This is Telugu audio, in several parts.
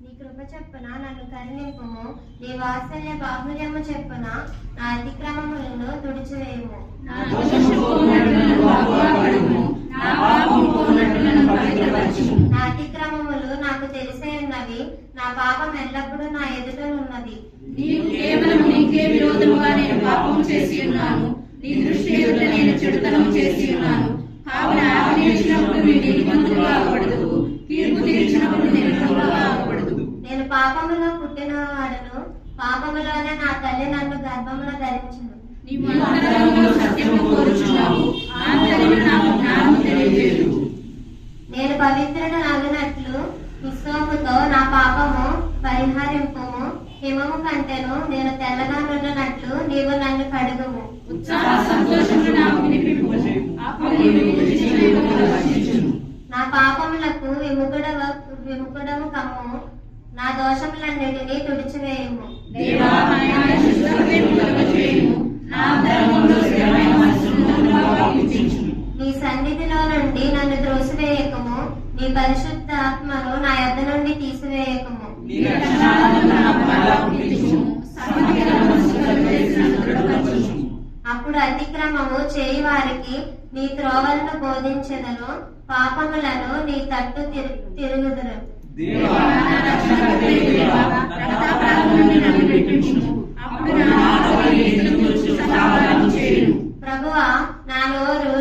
నీ కృప చెప్పున నన్ను కరుణింపుము, నీ వాత్సల్య బాహుల్యము చెప్పున నా అతిక్రమములను తుడిచివేయము. నా అతిక్రమములు నాకు తెలిసే ఉన్నవి, నా పాపం ఎల్లప్పుడూ నా ఎదుటనున్నది. నీకే విరోధముగా నేను పాపము చేసి ఉన్నాను, నీ దృష్టి ఎదుట నేను చెడుతనము చేసి ఉన్నాను. కావున ఆజ్ఞయించినప్పుడు నీ నీతిమంతులుగా అవ్వబడదు, తీర్పు తీర్చినప్పుడు నిర్మలుగా అవ్వబడదు. నేను పాపములో పుట్టిన వాడను, పాపములోనే నా తల్లి నన్ను గర్భములో ధరించును. నీవు అంతరంగంలో సత్యము కోరుచున్నావు, ఆంతర్యమున నాకు జ్ఞానము తెలియజేయు. నేను పవిత్రుడు నగినట్లు హిస్సోపుతో నా పాపము పరిహరింపుము, హిమము కంటేను నేను తెల్లగా నుండినట్లు నీవు నన్ను కడుగుము. ఉత్సాహ సంతోషములు నాకు వినిపింపు, అప్పుడు నీవు నిశ్చయముగా రక్షించును. నా పాపములకు విముఖుడము కమ్ము, నా దోషములన్నిటినీ తుడిచివేయము. దేవా, నా శుద్ధ హృదయము కలుగజేయుము, నా అంతరంగంలో స్థిరమైన మనస్సును నాకు అప్పగించుము. నీ సన్నిధిలో నుండి నన్ను త్రోసివేయకము, నీ పరిశుద్ధ ఆత్మను నా యొద్ద నుండి తీసివేయకము. నీ రక్షణాలను నాకు అప్పగించుము, సన్నిధిలో మనస్సు కలుగజేసి నన్ను దృఢపరచుము. అప్పుడు అతిక్రమము చేయి వారికి నీ త్రోవలను బోధించెదను, పాపములను నీ తట్టు తిరుగుదురు. దేవా, నా రక్షణకర్తయే దేవా, రక్తాపరాధము నుండి నన్ను విడిపించుము. అప్పుడు నా ఆత్మ నీ ఎదుట సహాయము చేయును. ప్రభువా, నా నోరు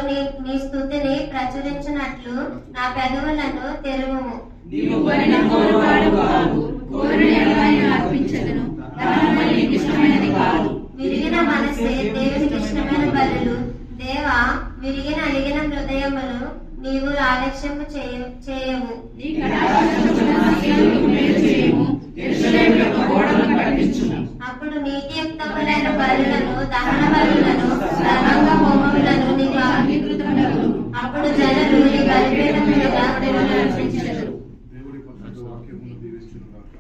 నీ స్తుతిని ప్రచురించినట్లు నా పెదవులను తెరువుము. నీవు కోరిన కోరువాడు కాదు, కోరిన ఎడలని అర్పించెదను, దహనము నీకు ఇష్టమైనది కాదు. విరిగిన మనసే దేవునికి ఇష్టమైన బలులు, దేవా విరిగిన అలిగిన హృదయములు నీవు ఆలక్ష్యము చేయవు. నీ కటాక్షమున సీయోనుకు మేలు చేయుము, యెరూషలేము యొక్క గోడలను కట్టించుము. అప్పుడు నీతియుక్తములైన బలులను, దహన బలులను, సర్వాంగ హోమములను నీకు అంగీకృతములగును. అప్పుడు జనులు నీ బలిపీఠం మీద దేవుని అర్పించెదరు. దేవుడి పరిశుద్ధ వాక్యమును దీవించును గాక.